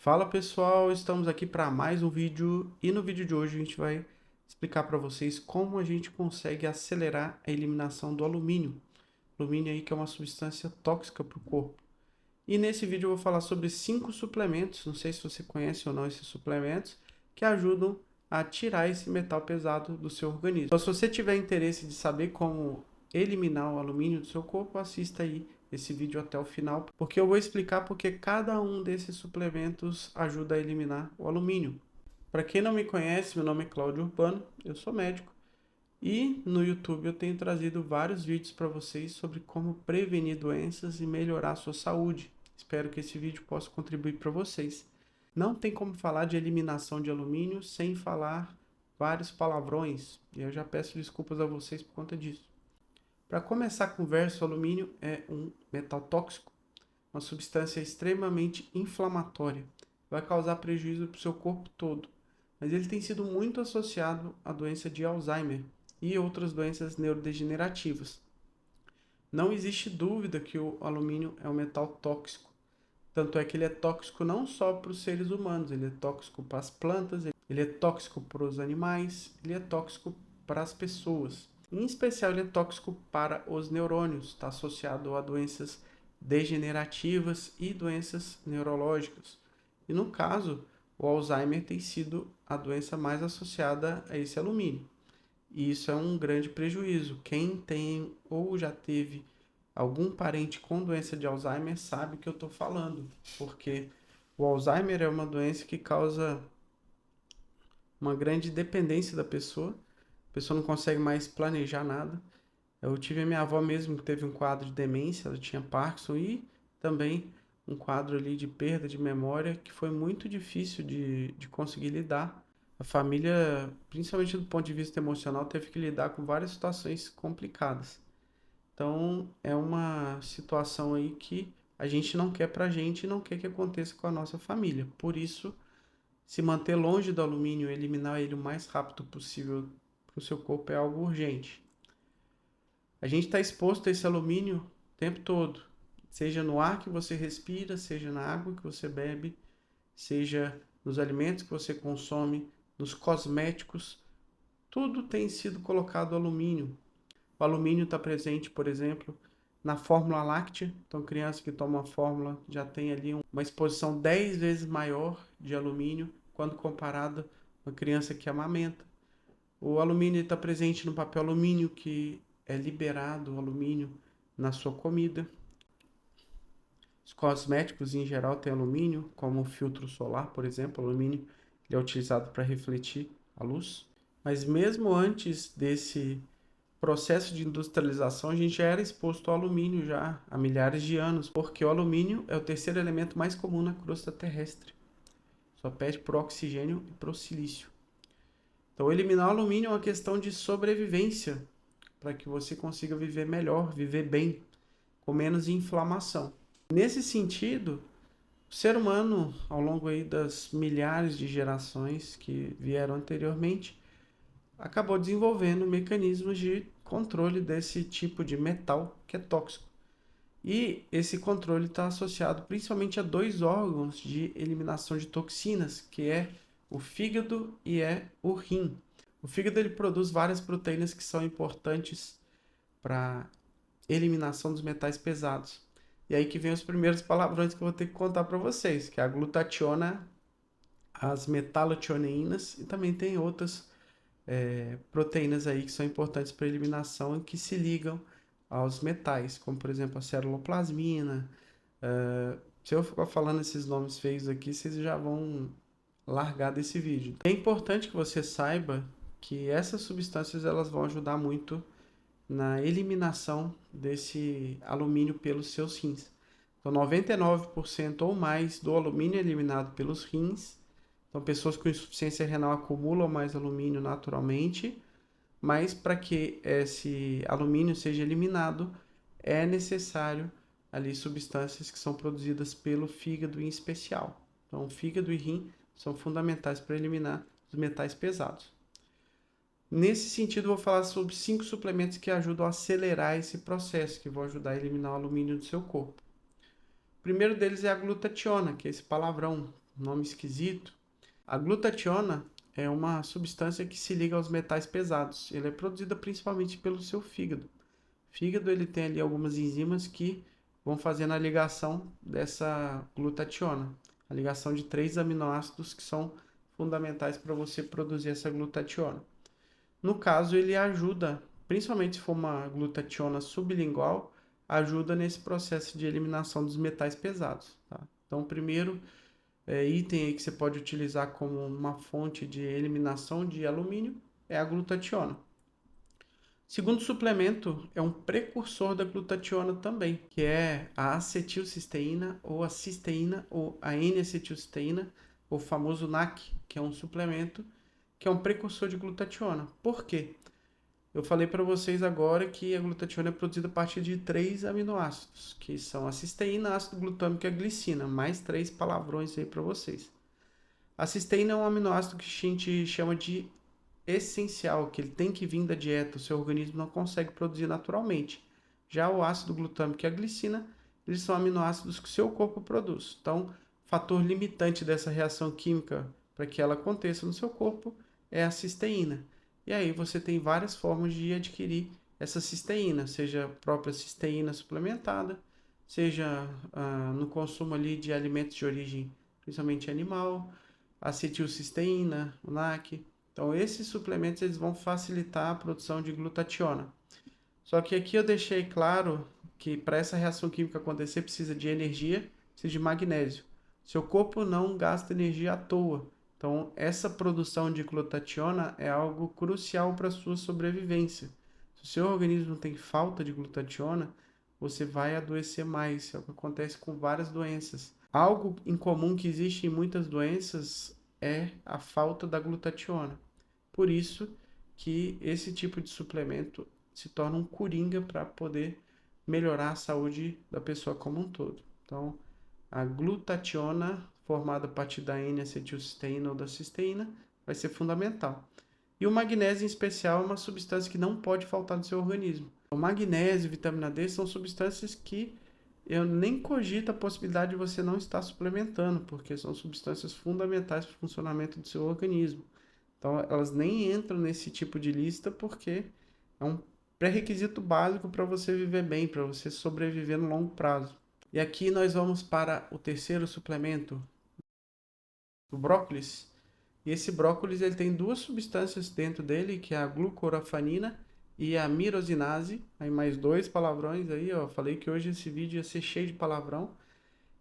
Fala pessoal, estamos aqui para mais um vídeo e no vídeo de hoje a gente vai explicar para vocês como a gente consegue acelerar a eliminação do alumínio. Alumínio aí que é uma substância tóxica para o corpo. E nesse vídeo eu vou falar sobre 5 suplementos, não sei se você conhece ou não esses suplementos, que ajudam a tirar esse metal pesado do seu organismo. Então, se você tiver interesse de saber como eliminar o alumínio do seu corpo, assista aí esse vídeo até o final, porque eu vou explicar porque cada um desses suplementos ajuda a eliminar o alumínio. Para quem não me conhece, meu nome é Cláudio Urbano, eu sou médico e no YouTube eu tenho trazido vários vídeos para vocês sobre como prevenir doenças e melhorar a sua saúde. Espero que esse vídeo possa contribuir para vocês. Não tem como falar de eliminação de alumínio sem falar vários palavrões, e eu já peço desculpas a vocês por conta disso. Para começar a conversa, o alumínio é um metal tóxico, uma substância extremamente inflamatória. Vai causar prejuízo para o seu corpo todo, mas ele tem sido muito associado à doença de Alzheimer e outras doenças neurodegenerativas. Não existe dúvida que o alumínio é um metal tóxico. Tanto é que ele é tóxico não só para os seres humanos, ele é tóxico para as plantas, ele é tóxico para os animais, ele é tóxico para as pessoas. Em especial, ele é tóxico para os neurônios, está associado a doenças degenerativas e doenças neurológicas. E no caso, o Alzheimer tem sido a doença mais associada a esse alumínio. E isso é um grande prejuízo. Quem tem ou já teve algum parente com doença de Alzheimer sabe o que eu estou falando, porque o Alzheimer é uma doença que causa uma grande dependência da pessoa. A pessoa não consegue mais planejar nada. Eu tive a minha avó mesmo que teve um quadro de demência, ela tinha Parkinson e também um quadro ali de perda de memória que foi muito difícil de conseguir lidar. A família, principalmente do ponto de vista emocional, teve que lidar com várias situações complicadas. Então, é uma situação aí que a gente não quer pra gente e não quer que aconteça com a nossa família. Por isso, se manter longe do alumínio e eliminar ele o mais rápido possível para o seu corpo é algo urgente. A gente está exposto a esse alumínio o tempo todo, seja no ar que você respira, seja na água que você bebe, seja nos alimentos que você consome, nos cosméticos, tudo tem sido colocado alumínio. O alumínio está presente, por exemplo, na fórmula láctea. Então, criança que toma a fórmula já tem ali uma exposição 10 vezes maior de alumínio quando comparada com a criança que amamenta. O alumínio está presente no papel alumínio, que é liberado o alumínio na sua comida. Os cosméticos em geral têm alumínio, como o filtro solar, por exemplo. O alumínio ele é utilizado para refletir a luz. Mas mesmo antes desse processo de industrialização, a gente já era exposto ao alumínio já há milhares de anos, porque o alumínio é o terceiro elemento mais comum na crosta terrestre. Só perde por oxigênio e por silício. Então, eliminar o alumínio é uma questão de sobrevivência, para que você consiga viver melhor, viver bem, com menos inflamação. Nesse sentido, o ser humano, ao longo aí das milhares de gerações que vieram anteriormente, acabou desenvolvendo mecanismos de controle desse tipo de metal que é tóxico. E esse controle está associado principalmente a dois órgãos de eliminação de toxinas, que é o fígado e é o rim. O fígado ele produz várias proteínas que são importantes para eliminação dos metais pesados. E aí que vem os primeiros palavrões que eu vou ter que contar para vocês, que é a glutationa, as metalotioneinas e também tem outras proteínas aí que são importantes para eliminação e que se ligam aos metais, como por exemplo a ceruloplasmina. Se eu ficar falando esses nomes feios aqui, vocês já vão largar desse vídeo. É importante que você saiba que essas substâncias elas vão ajudar muito na eliminação desse alumínio pelos seus rins. Então, 99% ou mais do alumínio é eliminado pelos rins. Então, pessoas com insuficiência renal acumulam mais alumínio naturalmente, mas para que esse alumínio seja eliminado, é necessário ali substâncias que são produzidas pelo fígado em especial. Então, fígado e rim são fundamentais para eliminar os metais pesados. Nesse sentido, vou falar sobre 5 suplementos que ajudam a acelerar esse processo, que vão ajudar a eliminar o alumínio do seu corpo. O primeiro deles é a glutationa, que é esse palavrão. nome esquisito. A glutationa é uma substância que se liga aos metais pesados. Ela é produzida principalmente pelo seu fígado. O fígado ele tem ali algumas enzimas que vão fazendo a ligação dessa glutationa. A ligação de 3 aminoácidos que são fundamentais para você produzir essa glutationa. No caso, ele ajuda, principalmente se for uma glutationa sublingual, ajuda nesse processo de eliminação dos metais pesados. Tá? Então, o primeiro item aí que você pode utilizar como uma fonte de eliminação de alumínio é a glutationa. Segundo suplemento é um precursor da glutationa também, que é a acetilcisteína ou a cisteína ou a N-acetilcisteína, o famoso NAC, que é um suplemento que é um precursor de glutationa. Por quê? Eu falei para vocês agora que a glutationa é produzida a partir de 3 aminoácidos, que são a cisteína, ácido glutâmico e a glicina, mais 3 palavrões aí para vocês. A cisteína é um aminoácido que a gente chama de essencial, que ele tem que vir da dieta, o seu organismo não consegue produzir naturalmente. Já o ácido glutâmico e a glicina, eles são aminoácidos que o seu corpo produz. Então, fator limitante dessa reação química para que ela aconteça no seu corpo é a cisteína. E aí você tem várias formas de adquirir essa cisteína, seja a própria cisteína suplementada, seja no consumo ali de alimentos de origem principalmente animal, acetilcisteína, o NAC. Então esses suplementos eles vão facilitar a produção de glutationa. Só que aqui eu deixei claro que para essa reação química acontecer precisa de energia, precisa de magnésio. Seu corpo não gasta energia à toa. Então, essa produção de glutationa é algo crucial para a sua sobrevivência. Se o seu organismo tem falta de glutationa, você vai adoecer mais. É o que acontece com várias doenças. Algo em comum que existe em muitas doenças é a falta da glutationa. Por isso que esse tipo de suplemento se torna um coringa para poder melhorar a saúde da pessoa como um todo. Então, a glutationa, formada a partir da N-acetilcisteína ou da cisteína, vai ser fundamental. E o magnésio, em especial, é uma substância que não pode faltar no seu organismo. O magnésio e vitamina D são substâncias que eu nem cogito a possibilidade de você não estar suplementando, porque são substâncias fundamentais para o funcionamento do seu organismo. Então, elas nem entram nesse tipo de lista porque é um pré-requisito básico para você viver bem, para você sobreviver no longo prazo. E aqui nós vamos para o terceiro suplemento, o brócolis. E esse brócolis ele tem duas substâncias dentro dele, que é a glucorafenina e a mirosinase. Aí mais 2 palavrões aí, ó. Falei que hoje esse vídeo ia ser cheio de palavrão.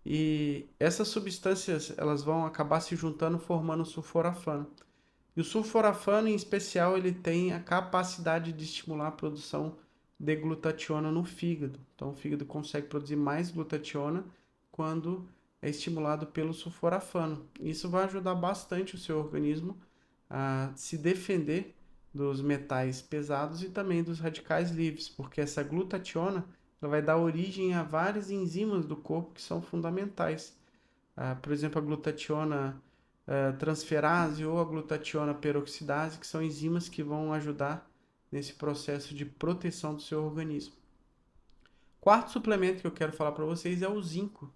E essas substâncias, elas vão acabar se juntando formando o sulforafano. E o sulforafano, em especial, ele tem a capacidade de estimular a produção de glutationa no fígado. Então, o fígado consegue produzir mais glutationa quando é estimulado pelo sulforafano. Isso vai ajudar bastante o seu organismo a se defender dos metais pesados e também dos radicais livres, porque essa glutationa ela vai dar origem a várias enzimas do corpo que são fundamentais. Por exemplo, a glutationa transferase ou a glutationa peroxidase, que são enzimas que vão ajudar nesse processo de proteção do seu organismo. Quarto suplemento que eu quero falar para vocês é o zinco.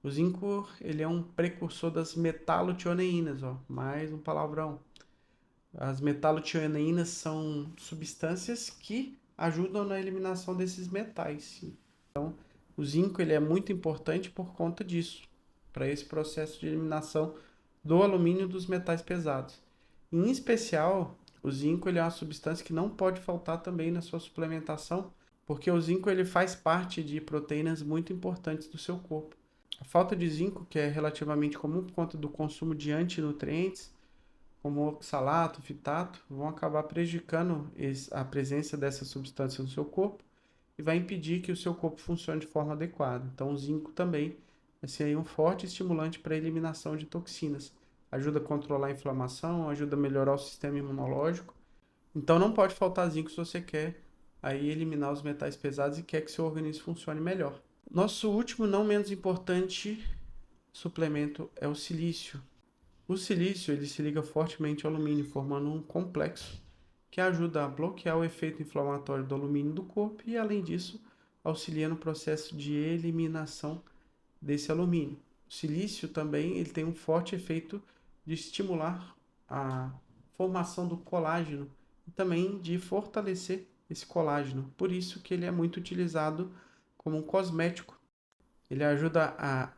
O zinco ele é um precursor das metalotioneínas, ó, mais um palavrão. As metalotioneínas são substâncias que ajudam na eliminação desses metais. Então, o zinco ele é muito importante por conta disso, para esse processo de eliminação do alumínio dos metais pesados. Em especial, o zinco ele é uma substância que não pode faltar também na sua suplementação, porque o zinco ele faz parte de proteínas muito importantes do seu corpo. A falta de zinco, que é relativamente comum por conta do consumo de antinutrientes, como oxalato, fitato, vão acabar prejudicando a presença dessa substância no seu corpo e vai impedir que o seu corpo funcione de forma adequada. Então, o zinco também vai ser um forte estimulante para a eliminação de toxinas. Ajuda a controlar a inflamação, ajuda a melhorar o sistema imunológico. Então, não pode faltar zinco se você quer aí eliminar os metais pesados e quer que seu organismo funcione melhor. Nosso último, não menos importante, suplemento é o silício. O silício ele se liga fortemente ao alumínio, formando um complexo que ajuda a bloquear o efeito inflamatório do alumínio do corpo e, além disso, auxilia no processo de eliminação desse alumínio. O silício também ele tem um forte efeito de estimular a formação do colágeno e também de fortalecer esse colágeno. Por isso que ele é muito utilizado como um cosmético. Ele ajuda a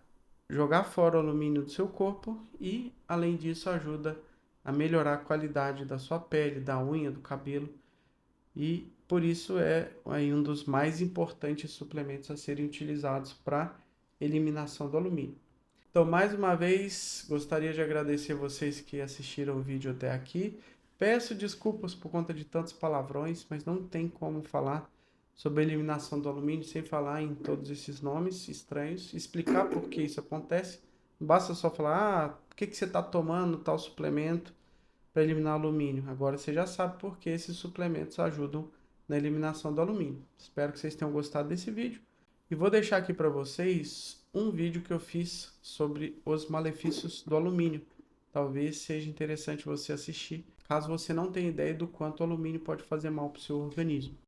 jogar fora o alumínio do seu corpo e, além disso, ajuda a melhorar a qualidade da sua pele, da unha, do cabelo. E por isso é aí um dos mais importantes suplementos a serem utilizados para eliminação do alumínio. Então, mais uma vez, gostaria de agradecer vocês que assistiram o vídeo até aqui. Peço desculpas por conta de tantos palavrões, mas não tem como falar sobre a eliminação do alumínio sem falar em todos esses nomes estranhos, explicar por que isso acontece. Não basta só falar, por que você está tomando tal suplemento para eliminar alumínio. Agora você já sabe por que esses suplementos ajudam na eliminação do alumínio. Espero que vocês tenham gostado desse vídeo. E vou deixar aqui para vocês um vídeo que eu fiz sobre os malefícios do alumínio. Talvez seja interessante você assistir, caso você não tenha ideia do quanto o alumínio pode fazer mal para o seu organismo.